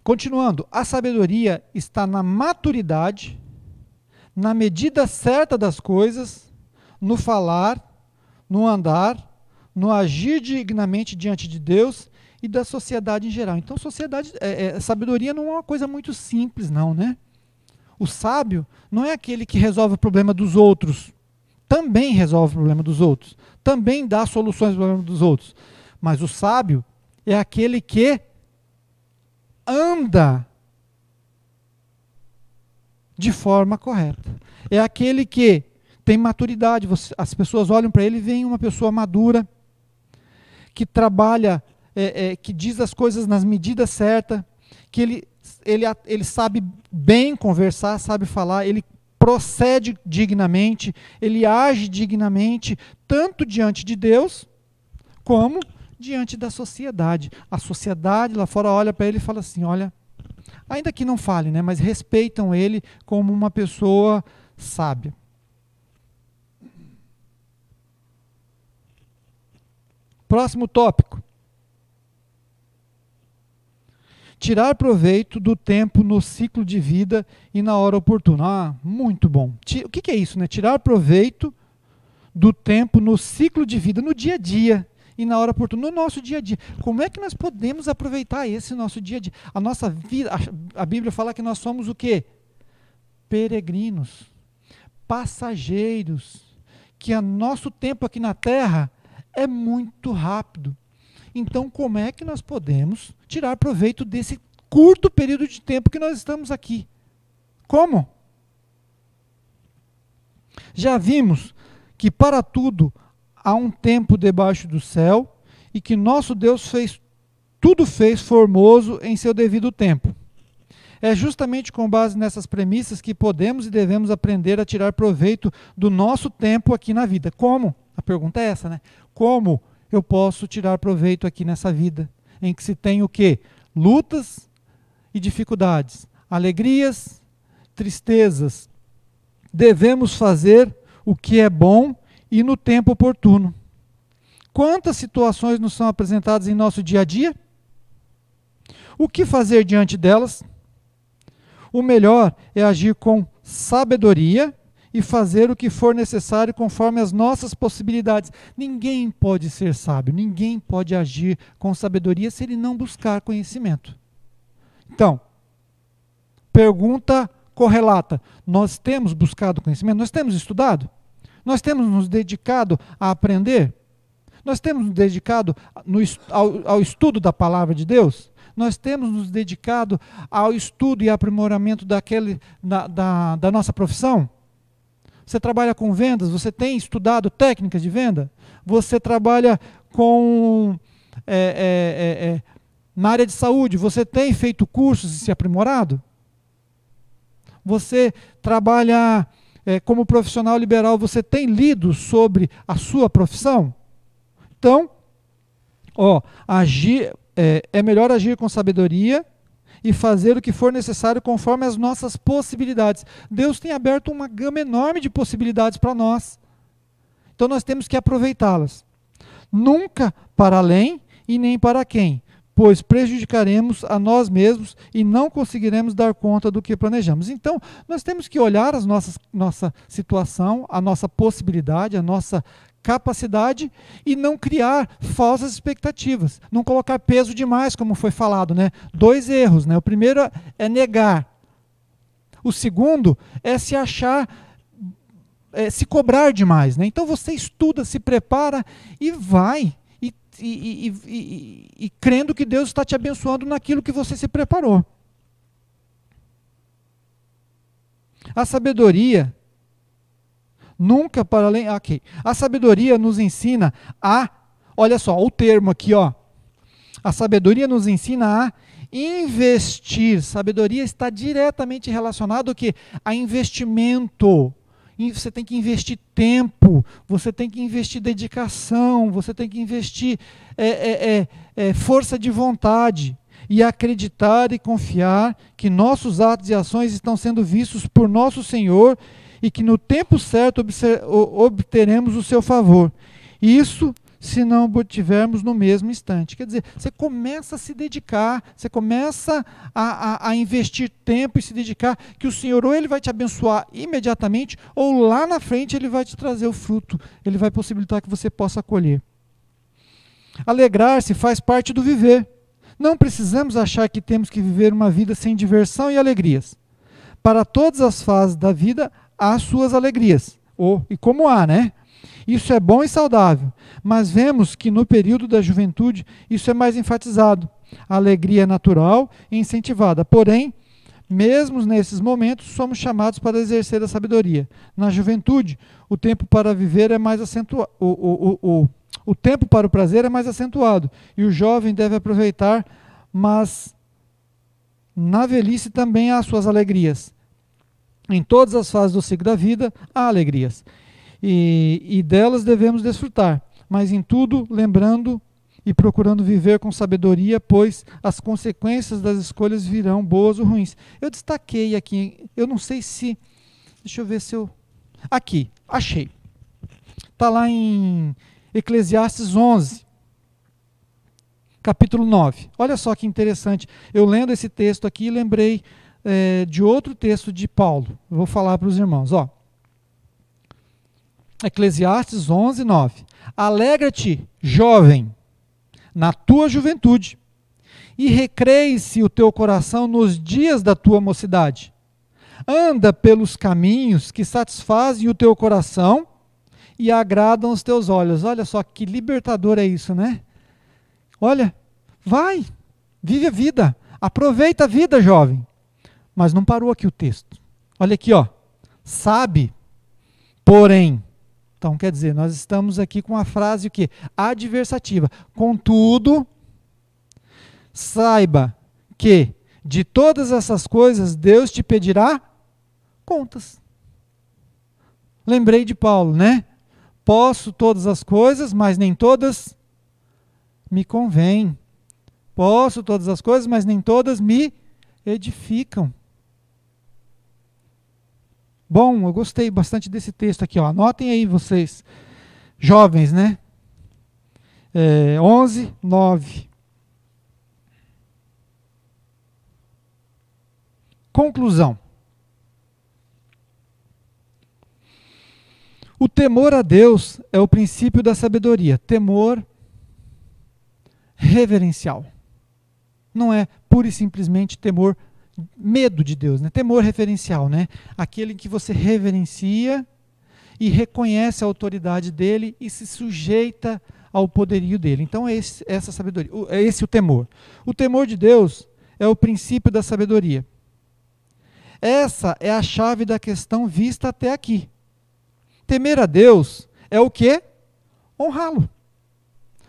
Continuando, a sabedoria está na maturidade, na medida certa das coisas, no falar, no andar, no agir dignamente diante de Deus e da sociedade em geral. Então, sabedoria não é uma coisa muito simples, não, né? O sábio não é aquele que resolve o problema dos outros. Também resolve o problema dos outros. Também dá soluções ao problema dos outros. Mas o sábio é aquele que anda de forma correta. É aquele que tem maturidade. As pessoas olham para ele e veem uma pessoa madura, que trabalha, que diz as coisas nas medidas certas, que ele sabe bem conversar, sabe falar, ele procede dignamente, ele age dignamente, tanto diante de Deus, como diante da sociedade. A sociedade lá fora olha para ele e fala assim, olha, ainda que não fale, né, mas respeitam ele como uma pessoa sábia. Próximo tópico. Tirar proveito do tempo no ciclo de vida e na hora oportuna. Ah, muito bom. O que é isso, né? Tirar proveito do tempo no ciclo de vida, no dia a dia e na hora oportuna, no nosso dia a dia. Como é que nós podemos aproveitar esse nosso dia a dia? A nossa vida, a Bíblia fala que nós somos o quê? Peregrinos, passageiros, que o nosso tempo aqui na Terra é muito rápido. Então, como é que nós podemos tirar proveito desse curto período de tempo que nós estamos aqui? Como? Já vimos que para tudo há um tempo debaixo do céu e que nosso Deus fez formoso em seu devido tempo. É justamente com base nessas premissas que podemos e devemos aprender a tirar proveito do nosso tempo aqui na vida. Como? A pergunta é essa, né? Como eu posso tirar proveito aqui nessa vida, em que se tem o quê? Lutas e dificuldades, alegrias, tristezas. Devemos fazer o que é bom e no tempo oportuno. Quantas situações nos são apresentadas em nosso dia a dia? O que fazer diante delas? O melhor é agir com sabedoria e fazer o que for necessário conforme as nossas possibilidades. Ninguém pode ser sábio, ninguém pode agir com sabedoria se ele não buscar conhecimento. Então, pergunta correlata. Nós temos buscado conhecimento? Nós temos estudado? Nós temos nos dedicado a aprender? Nós temos nos dedicado ao estudo da palavra de Deus? Nós temos nos dedicado ao estudo e aprimoramento da nossa profissão? Você trabalha com vendas? Você tem estudado técnicas de venda? Você trabalha na área de saúde? Você tem feito cursos e se aprimorado? Você trabalha como profissional liberal? Você tem lido sobre a sua profissão? Então, é melhor agir com sabedoria e fazer o que for necessário conforme as nossas possibilidades. Deus tem aberto uma gama enorme de possibilidades para nós. Então nós temos que aproveitá-las. Nunca para além e nem para quem, pois prejudicaremos a nós mesmos e não conseguiremos dar conta do que planejamos. Então nós temos que olhar nossa situação, a nossa possibilidade, a nossa capacidade e não criar falsas expectativas, não colocar peso demais, como foi falado, né? 2 erros, né? O primeiro é negar, o segundo é se achar, se cobrar demais, né? Então você estuda, se prepara e vai, e crendo que Deus está te abençoando naquilo que você se preparou. A sabedoria nunca para além. Ok. A sabedoria nos ensina olha só, o termo aqui, a sabedoria nos ensina a Investir, sabedoria está diretamente relacionado ao quê? A investimento. Você tem que investir tempo, você tem que investir dedicação, você tem que investir força de vontade e acreditar e confiar que nossos atos e ações estão sendo vistos por nosso Senhor e que no tempo certo obteremos o seu favor. Isso se não obtivermos no mesmo instante. Quer dizer, você começa a se dedicar, você começa a investir tempo e se dedicar, que o Senhor ou Ele vai te abençoar imediatamente, ou lá na frente Ele vai te trazer o fruto, Ele vai possibilitar que você possa colher. Alegrar-se faz parte do viver. Não precisamos achar que temos que viver uma vida sem diversão e alegrias. Para todas as fases da vida, há suas alegrias. E como há, né? Isso é bom e saudável, mas vemos que no período da juventude isso é mais enfatizado. A alegria é natural e incentivada, porém, mesmo nesses momentos, somos chamados para exercer a sabedoria. Na juventude, o tempo para viver é mais acentuado, o tempo para o prazer é mais acentuado, e o jovem deve aproveitar, mas na velhice também há suas alegrias. Em todas as fases do ciclo da vida, há alegrias. E delas devemos desfrutar, mas em tudo lembrando e procurando viver com sabedoria, pois as consequências das escolhas virão boas ou ruins. Eu destaquei aqui, eu não sei se, deixa eu ver se eu, aqui, achei, está lá em Eclesiastes 11, capítulo 9, olha só que interessante, eu lendo esse texto aqui, lembrei de outro texto de Paulo, eu vou falar para os irmãos, ó. Eclesiastes 11, 9. Alegra-te, jovem, na tua juventude, e recreie-se o teu coração nos dias da tua mocidade. Anda pelos caminhos que satisfazem o teu coração e agradam os teus olhos. Olha só que libertador é isso, né? Olha, vai, vive a vida, aproveita a vida, jovem. Mas não parou aqui o texto. Olha aqui, ó. Sabe, porém. Então, quer dizer, nós estamos aqui com a frase o quê? Adversativa. Contudo, saiba que de todas essas coisas Deus te pedirá contas. Lembrei de Paulo, né? Posso todas as coisas, mas nem todas me convêm. Posso todas as coisas, mas nem todas me edificam. Bom, eu gostei bastante desse texto aqui, ó. Anotem aí vocês, jovens, né? 11, 9. Conclusão. O temor a Deus é o princípio da sabedoria. Temor reverencial. Não é pura e simplesmente temor, medo de Deus, né? Temor reverencial, né? Aquele em que você reverencia e reconhece a autoridade dele e se sujeita ao poderio dele. Então é essa sabedoria, é esse o temor. O temor de Deus é o princípio da sabedoria. Essa é a chave da questão vista até aqui. Temer a Deus é o quê? Honrá-lo.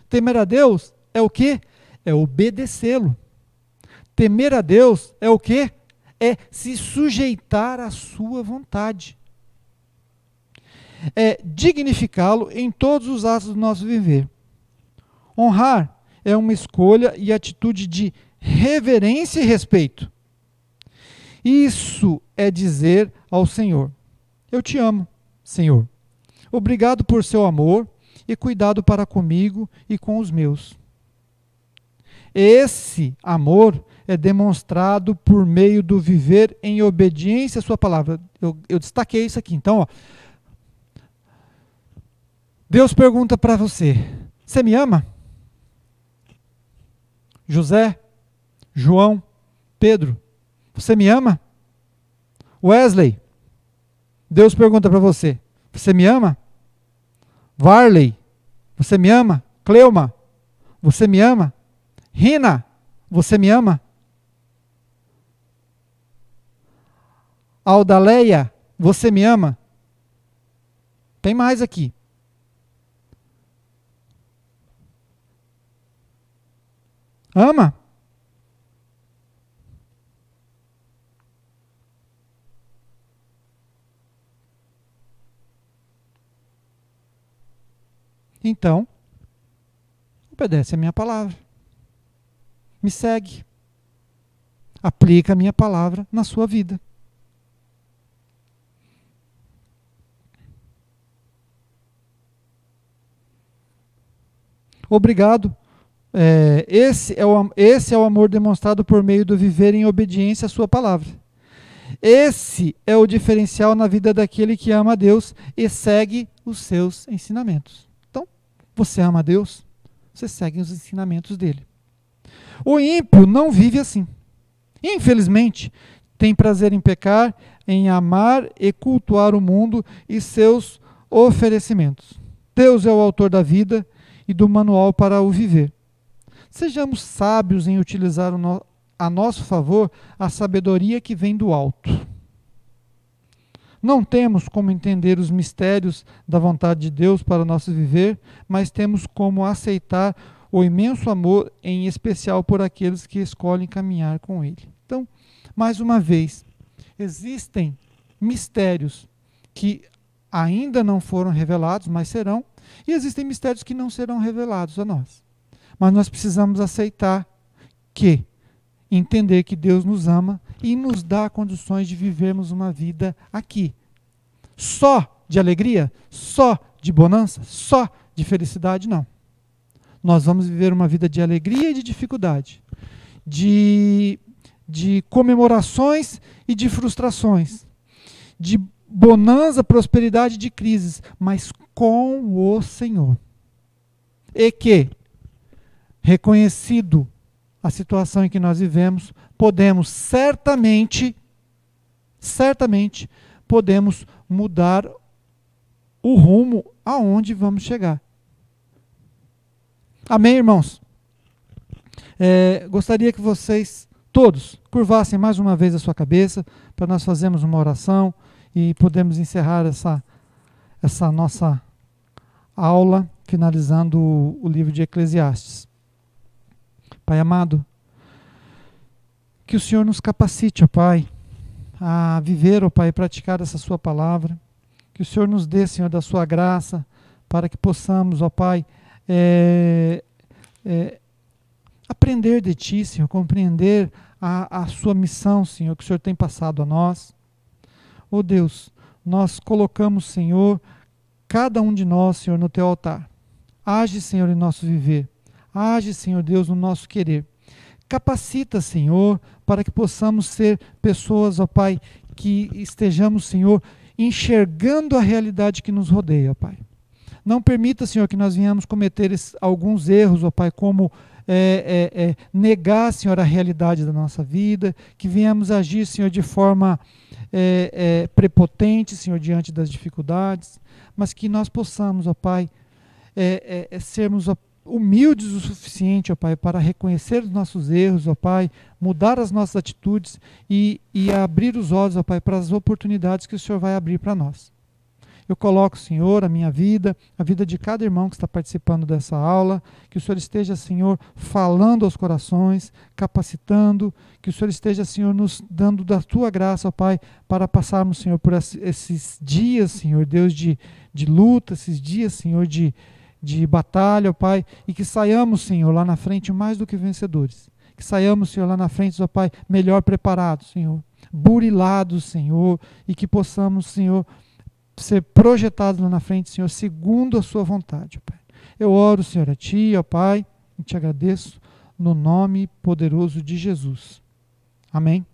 Temer a Deus é o quê? É obedecê-lo. Temer a Deus é o quê? É se sujeitar à sua vontade. É dignificá-lo em todos os atos do nosso viver. Honrar é uma escolha e atitude de reverência e respeito. Isso é dizer ao Senhor: eu te amo, Senhor. Obrigado por seu amor e cuidado para comigo e com os meus. Esse amor é demonstrado por meio do viver em obediência à sua palavra. Eu destaquei isso aqui. Então, ó, Deus pergunta para você: você me ama? José, João, Pedro, você me ama? Wesley, Deus pergunta para você: você me ama? Varley, você me ama? Cleuma, você me ama? Rina, você me ama? Aldaleia, você me ama? Tem mais aqui. Ama? Então, obedece a minha palavra. Me segue. Aplica a minha palavra na sua vida. Obrigado. Esse é o amor demonstrado por meio do viver em obediência à sua palavra. Esse é o diferencial na vida daquele que ama a Deus e segue os seus ensinamentos. Então, você ama a Deus, você segue os ensinamentos dele. O ímpio não vive assim. Infelizmente, tem prazer em pecar, em amar e cultuar o mundo e seus oferecimentos. Deus é o autor da vida e do manual para o viver. Sejamos sábios em utilizar a nosso favor a sabedoria que vem do alto. Não temos como entender os mistérios da vontade de Deus para o nosso viver, mas temos como aceitar o imenso amor, em especial por aqueles que escolhem caminhar com Ele. Então, mais uma vez, existem mistérios que ainda não foram revelados, mas serão, e existem mistérios que não serão revelados a nós. Mas nós precisamos aceitar entender que Deus nos ama e nos dá condições de vivermos uma vida aqui. Só de alegria, só de bonança, só de felicidade, não. Nós vamos viver uma vida de alegria e de dificuldade, de comemorações e de frustrações, de bonança, prosperidade e de crises, mas com o Senhor. E que, reconhecido a situação em que nós vivemos, podemos certamente podemos mudar o rumo aonde vamos chegar. Amém, irmãos? Gostaria que vocês todos curvassem mais uma vez a sua cabeça para nós fazermos uma oração e podemos encerrar essa nossa aula finalizando o livro de Eclesiastes. Pai amado, que o Senhor nos capacite, ó Pai, a viver, ó Pai, e praticar essa sua palavra. Que o Senhor nos dê, Senhor, da sua graça, para que possamos, ó Pai, aprender de Ti, Senhor, compreender a sua missão, Senhor, que o Senhor tem passado a nós. Ó Deus, nós colocamos, Senhor, cada um de nós, Senhor, no Teu altar. Age, Senhor, em nosso viver. Age, Senhor Deus, no nosso querer. Capacita, Senhor, para que possamos ser pessoas, ó Pai, que estejamos, Senhor, enxergando a realidade que nos rodeia, ó Pai. Não permita, Senhor, que nós venhamos cometer alguns erros, ó Pai, como negar, Senhor, a realidade da nossa vida, que venhamos agir, Senhor, de forma prepotente, Senhor, diante das dificuldades, mas que nós possamos, ó Pai, sermos humildes o suficiente, ó Pai, para reconhecer os nossos erros, ó Pai, mudar as nossas atitudes e abrir os olhos, ó Pai, para as oportunidades que o Senhor vai abrir para nós. Eu coloco, Senhor, a minha vida, a vida de cada irmão que está participando dessa aula, que o Senhor esteja, Senhor, falando aos corações, capacitando, que o Senhor esteja, Senhor, nos dando da Tua graça, ó Pai, para passarmos, Senhor, por esses dias, Senhor, Deus, de luta, esses dias, Senhor, de batalha, ó Pai, e que saiamos, Senhor, lá na frente mais do que vencedores. Que saiamos, Senhor, lá na frente, ó Pai, melhor preparados, Senhor, burilados, Senhor, e que possamos, Senhor, ser projetados lá na frente, Senhor, segundo a sua vontade, ó Pai. Eu oro, Senhor, a Ti, ó Pai, e te agradeço no nome poderoso de Jesus. Amém.